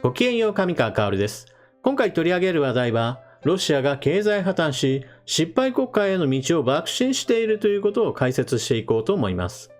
ごきげんよう、上川薫です。今回取り上げる話題は、ロシアが経済破綻し、失敗国家への道を爆心しているということを解説していこうと思います。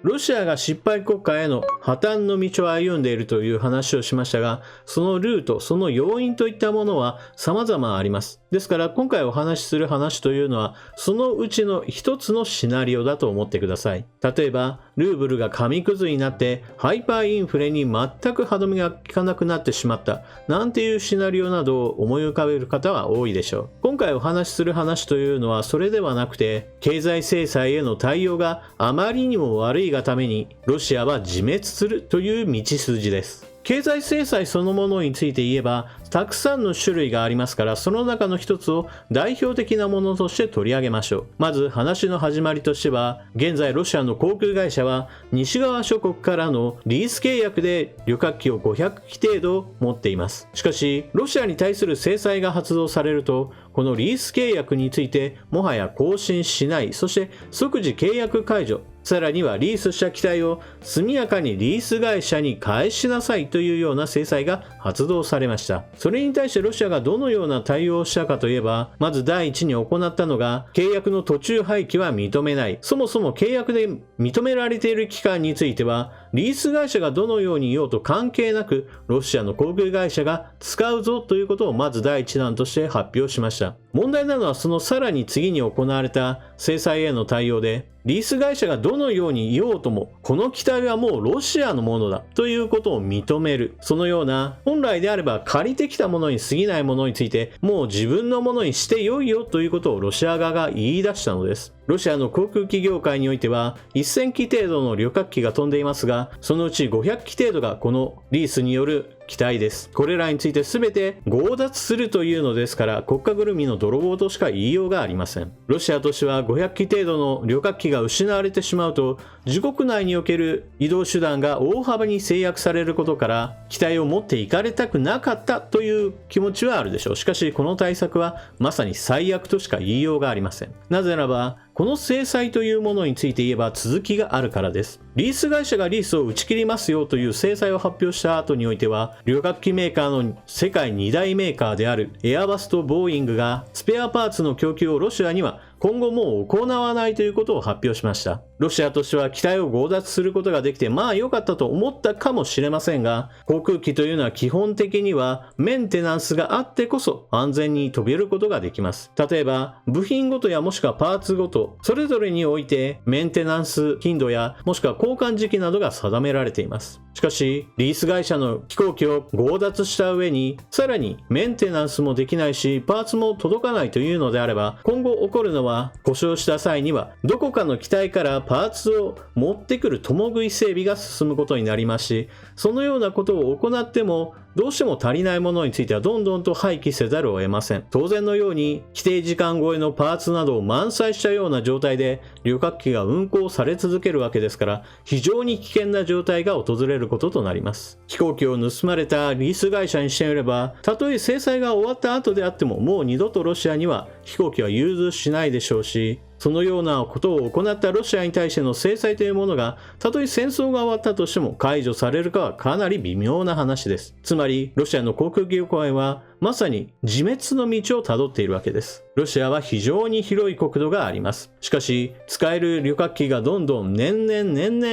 ロシアが失敗国家への破綻の道を歩んでいるという話をしましたが、そのルート、その要因といったものは様々あります。ですから今回お話しする話というのは、そのうちの一つのシナリオだと思ってください。例えば、ルーブルが紙くずになってハイパーインフレに全く歯止めが効かなくなってしまった、なんていうシナリオなどを思い浮かべる方は多いでしょう。今回お話しする話というのはそれではなくて、経済制裁への対応があまりにも悪いがためにロシアは自滅するという道筋です。経済制裁そのものについて言えばたくさんの種類がありますから、その中の一つを代表的なものとして取り上げましょう。まず話の始まりとしては、現在ロシアの航空会社は西側諸国からのリース契約で旅客機を500機程度持っています。しかしロシアに対する制裁が発動されると、このリース契約についてもはや更新しない、そして即時契約解除、さらにはリースした機体を速やかにリース会社に返しなさいというような制裁が発動されました。それに対してロシアがどのような対応をしたかといえば、まず第一に行ったのが、契約の途中廃棄は認めない。そもそも契約で認められている期間については、リース会社がどのように言おうと関係なく、ロシアの航空会社が使うぞということをまず第一弾として発表しました。問題なのはそのさらに次に行われた制裁への対応で、リース会社がどのように言おうとも、この機体はもうロシアのものだということを認める。そのような、本来であれば借りてきたものに過ぎないものについて、もう自分のものにしてよいよということをロシア側が言い出したのです。ロシアの航空機業界においては1000機程度の旅客機が飛んでいますが、そのうち500機程度がこのリースによる機体です。これらについて全て強奪するというのですから、国家ぐるみの泥棒としか言いようがありません。ロシアとしては500機程度の旅客機が失われてしまうと、自国内における移動手段が大幅に制約されることから、機体を持っていかれたくなかったという気持ちはあるでしょう。しかしこの対策はまさに最悪としか言いようがありません。なぜならば、この制裁というものについて言えば続きがあるからです。リース会社がリースを打ち切りますよという制裁を発表した後においては、旅客機メーカーの世界2大メーカーであるエアバスとボーイングがスペアパーツの供給をロシアには今後もう行わないということを発表しました。ロシアとしては機体を強奪することができてまあ良かったと思ったかもしれませんが、航空機というのは基本的にはメンテナンスがあってこそ安全に飛べることができます。例えば部品ごとやもしくはパーツごとそれぞれにおいてメンテナンス頻度やもしくは交換時期などが定められています。しかしリース会社の飛行機を強奪した上にさらにメンテナンスもできないしパーツも届かないというのであれば、今後起こるのは故障した際にはどこかの機体からパーツを持ってくる共食い整備が進むことになりますし、そのようなことを行ってもどうしても足りないものについてはどんどんと廃棄せざるを得ません。当然のように規定時間超えのパーツなどを満載したような状態で旅客機が運航され続けるわけですから、非常に危険な状態が訪れることとなります。飛行機を盗まれたリース会社にしてみれば、たとえ制裁が終わった後であってももう二度とロシアには飛行機は融通しないでしょうし、そのようなことを行ったロシアに対しての制裁というものが、たとえ戦争が終わったとしても解除されるかはかなり微妙な話です。つまり、ロシアの航空業界はまさに自滅の道をたどっているわけです。ロシアは非常に広い国土があります。しかし、使える旅客機がどんどん年々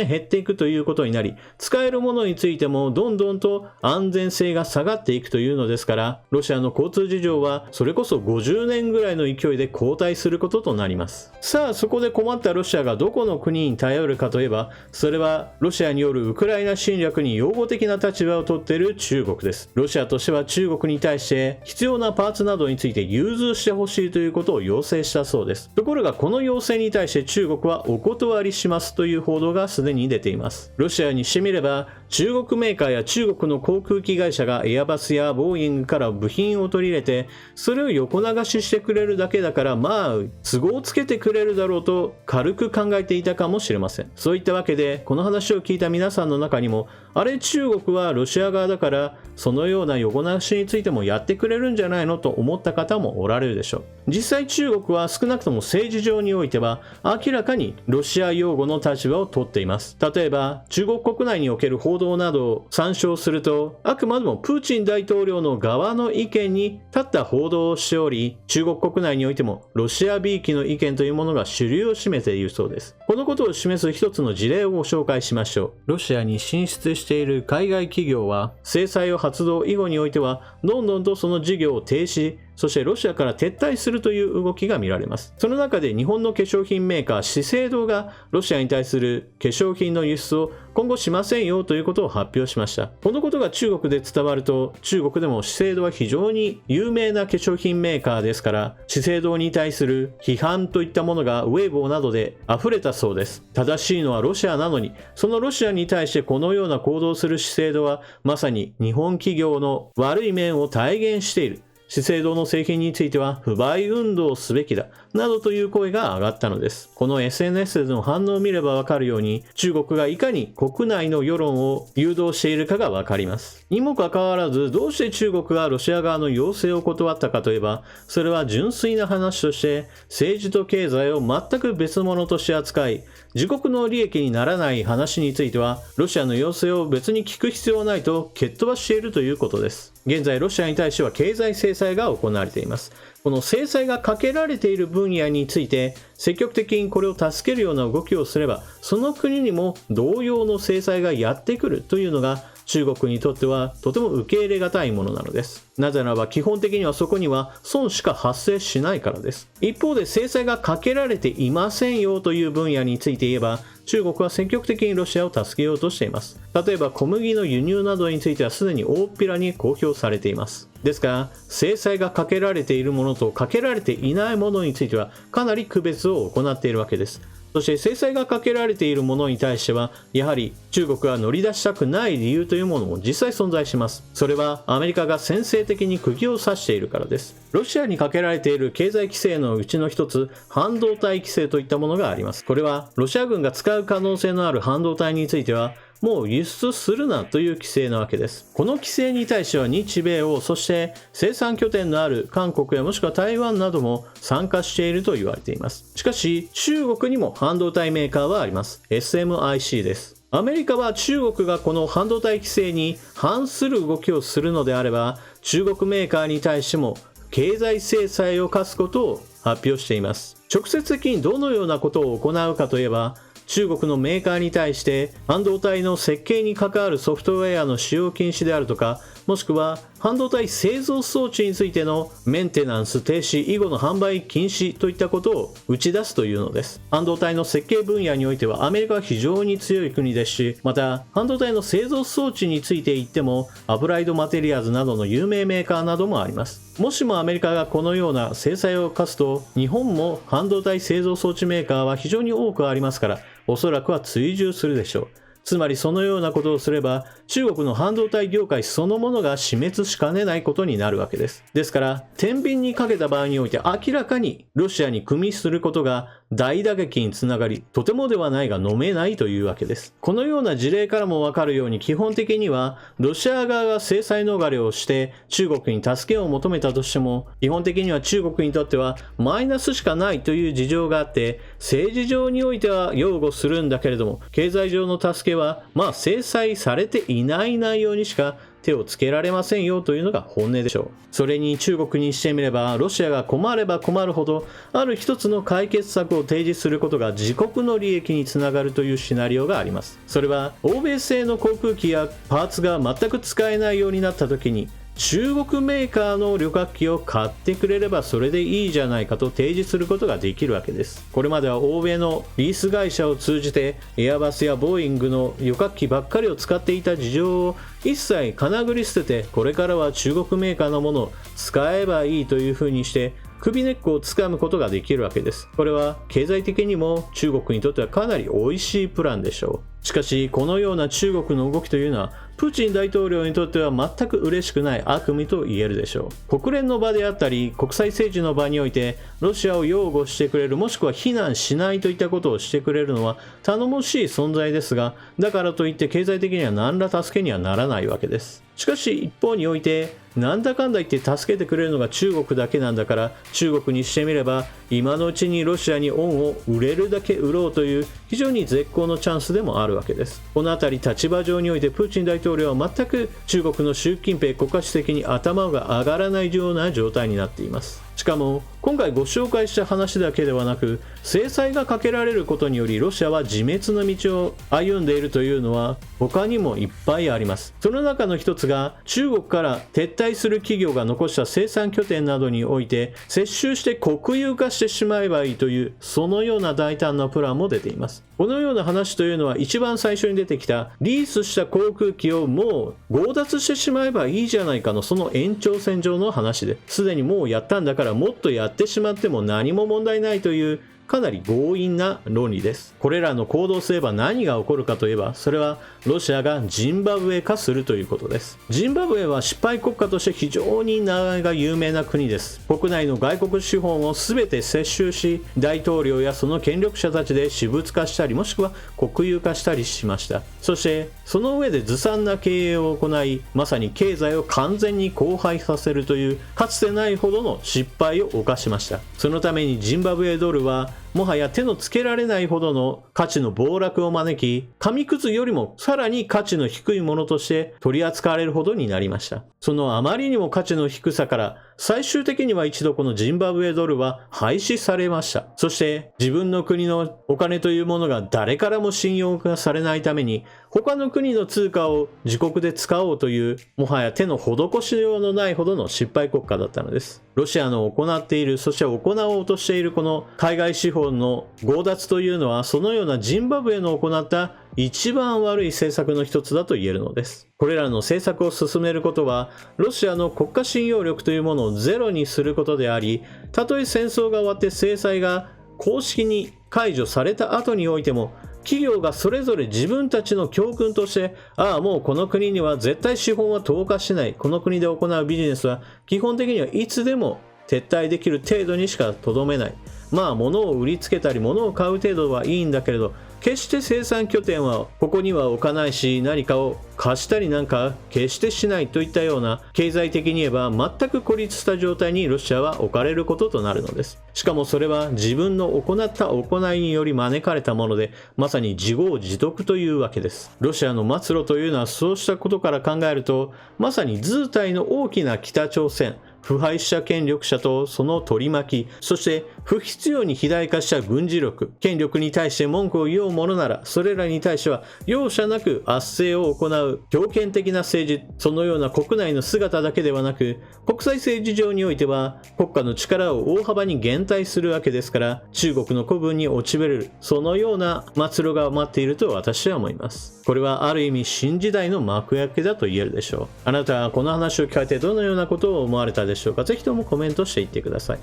減っていくということになり、使えるものについてもどんどんと安全性が下がっていくというのですから、ロシアの交通事情はそれこそ50年ぐらいの勢いで後退することとなります。さあ、そこで困ったロシアがどこの国に頼るかといえば、それはロシアによるウクライナ侵略に擁護的な立場をとっている中国です。ロシアとしては中国に対して必要なパーツなどについて融通してほしいということを要請したそうです。ところがこの要請に対して中国はお断りしますという報道がすでに出ています。ロシアにしてみれば、中国メーカーや中国の航空機会社がエアバスやボーイングから部品を取り入れて、それを横流ししてくれるだけだから、まあ都合をつけてくれるだろうと軽く考えていたかもしれません。そういったわけで、この話を聞いた皆さんの中にも、あれ中国はロシア側だからそのような横流しについてもやってくれるんじゃないのと思った方もおられるでしょう。実際中国は少なくとも政治上においては明らかにロシア擁護の立場を取っています。例えば中国国内における報道などを参照すると、あくまでもプーチン大統領の側の意見に立った報道をしており、中国国内においてもロシアびいきの意見というものが主流を占めているそうです。このことを示す一つの事例をご紹介しましょう。ロシアに進出している海外企業は制裁を発動以後においてはどんどんとその事業を停止、そしてロシアから撤退するという動きが見られます。その中で日本の化粧品メーカー資生堂がロシアに対する化粧品の輸出を今後しませんよということを発表しました。このことが中国で伝わると、中国でも資生堂は非常に有名な化粧品メーカーですから、資生堂に対する批判といったものがウェイボーなどで溢れたそうです。正しいのはロシアなのに、そのロシアに対してこのような行動をする資生堂はまさに日本企業の悪い面を体現している。資生堂の製品については不買運動をすべきだなどという声が上がったのです。この SNS での反応を見ればわかるように、中国がいかに国内の世論を誘導しているかがわかります。にもかかわらず、どうして中国がロシア側の要請を断ったかといえば、それは純粋な話として政治と経済を全く別物として扱い、自国の利益にならない話についてはロシアの要請を別に聞く必要はないと蹴っ飛ばしているということです。現在ロシアに対しては経済制裁が行われています。この制裁がかけられている分野について積極的にこれを助けるような動きをすれば、その国にも同様の制裁がやってくるというのが中国にとってはとても受け入れがたいものなのです。なぜならば基本的にはそこには損しか発生しないからです。一方で制裁がかけられていませんよという分野について言えば、中国は積極的にロシアを助けようとしています。例えば小麦の輸入などについてはすでに大っぴらに公表されています。ですから制裁がかけられているものとかけられていないものについてはかなり区別を行っているわけです。そして制裁がかけられているものに対しては、やはり中国が乗り出したくない理由というものも実際存在します。それはアメリカが先制的に釘を刺しているからです。ロシアにかけられている経済規制のうちの一つ、半導体規制といったものがあります。これはロシア軍が使う可能性のある半導体については、もう輸出するなという規制なわけです。この規制に対しては日米欧、そして生産拠点のある韓国やもしくは台湾なども参加していると言われています。しかし中国にも半導体メーカーはあります。SMIC です。アメリカは中国がこの半導体規制に反する動きをするのであれば、中国メーカーに対しても経済制裁を科すことを発表しています。直接的にどのようなことを行うかといえば、中国のメーカーに対して半導体の設計に関わるソフトウェアの使用禁止であるとか、もしくは半導体製造装置についてのメンテナンス停止以後の販売禁止といったことを打ち出すというのです。半導体の設計分野においてはアメリカは非常に強い国ですし、また半導体の製造装置について言ってもアプライドマテリアーズなどの有名メーカーなどもあります。もしもアメリカがこのような制裁を科すと、日本も半導体製造装置メーカーは非常に多くありますから、おそらくは追従するでしょう。つまりそのようなことをすれば、中国の半導体業界そのものが死滅しかねないことになるわけです。ですから、天秤にかけた場合において明らかにロシアに組みすることが大打撃につながり、とてもではないが飲めないというわけです。このような事例からもわかるように、基本的にはロシア側が制裁逃れをして中国に助けを求めたとしても、基本的には中国にとってはマイナスしかないという事情があって、政治上においては擁護するんだけれども、経済上の助けは制裁されていない内容にしか手をつけられませんよというのが本音でしょう。それに中国にしてみれば、ロシアが困れば困るほどある一つの解決策を提示することが自国の利益につながるというシナリオがあります。それは欧米製の航空機やパーツが全く使えないようになった時に、中国メーカーの旅客機を買ってくれればそれでいいじゃないかと提示することができるわけです。これまでは欧米のリース会社を通じてエアバスやボーイングの旅客機ばっかりを使っていた事情を一切かなぐり捨てて、これからは中国メーカーのものを使えばいいというふうにして首根っこをつかむことができるわけです。これは経済的にも中国にとってはかなり美味しいプランでしょう。しかしこのような中国の動きというのはプーチン大統領にとっては全く嬉しくない悪夢と言えるでしょう。国連の場であったり国際政治の場においてロシアを擁護してくれる、もしくは非難しないといったことをしてくれるのは頼もしい存在ですが、だからといって経済的には何ら助けにはならないわけです。しかし一方において、なんだかんだ言って助けてくれるのが中国だけなんだから、中国にしてみれば今のうちにロシアに恩を売れるだけ売ろうという非常に絶好のチャンスでもあるわけです。このあたり立場上においてプーチン大統領は全く中国の習近平国家主席に頭が上がらないような状態になっています。しかも今回ご紹介した話だけではなく、制裁がかけられることによりロシアは自滅の道を歩んでいるというのは他にもいっぱいあります。その中の一つが、中国から撤退する企業が残した生産拠点などにおいて接収して国有化してしまえばいいという、そのような大胆なプランも出ています。このような話というのは、一番最初に出てきたリースした航空機をもう強奪してしまえばいいじゃないかのその延長線上の話で、すでにもうやったんだからもっとやってしまっても何も問題ないというかなり強引な論理です。これらの行動をすれば何が起こるかといえば、それはロシアがジンバブエ化するということです。ジンバブエは失敗国家として非常に名前が有名な国です。国内の外国資本を全て接収し、大統領やその権力者たちで私物化したり、もしくは国有化したりしました。そしてその上でずさんな経営を行い、まさに経済を完全に荒廃させるというかつてないほどの失敗を犯しました。そのためにジンバブエドルはもはや手のつけられないほどの価値の暴落を招き、紙くずよりもさらに価値の低いものとして取り扱われるほどになりました。そのあまりにも価値の低さから、最終的には一度このジンバブエドルは廃止されました。そして自分の国のお金というものが誰からも信用がされないために、他の国の通貨を自国で使おうという、もはや手の施しようのないほどの失敗国家だったのです。ロシアの行っている、そして行おうとしているこの海外資本の強奪というのは、そのようなジンバブエの行った一番悪い政策の一つだと言えるのです。これらの政策を進めることは、ロシアの国家信用力というものをゼロにすることであり、たとえ戦争が終わって制裁が公式に解除された後においても、企業がそれぞれ自分たちの教訓として、もうこの国には絶対資本は投下しない、この国で行うビジネスは基本的にはいつでも撤退できる程度にしかとどめない。物を売りつけたり物を買う程度はいいんだけれど、決して生産拠点はここには置かないし、何かを貸したりなんか決してしないといったような、経済的に言えば全く孤立した状態にロシアは置かれることとなるのです。しかもそれは自分の行った行いにより招かれたもので、まさに自業自得というわけです。ロシアの末路というのはそうしたことから考えると、まさに図体の大きな北朝鮮、腐敗した権力者とその取り巻き、そして不必要に肥大化した軍事力、権力に対して文句を言おうものなら、それらに対しては容赦なく圧政を行う強権的な政治、そのような国内の姿だけではなく、国際政治上においては国家の力を大幅に減退するわけですから、中国の古文に落ちぶれる、そのような末路が待っていると私は思います。これはある意味新時代の幕開けだと言えるでしょう。あなたはこの話を聞かれてどのようなことを思われたでしょうか。ぜひともコメントしていってください。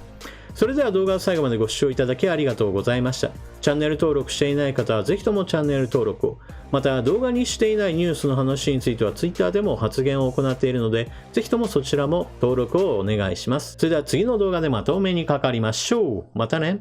それでは動画を最後までご視聴いただきありがとうございました。チャンネル登録していない方はぜひともチャンネル登録を。また動画にしていないニュースの話については Twitter でも発言を行っているので、ぜひともそちらも登録をお願いします。それでは次の動画でまたお目にかかりましょう。またね。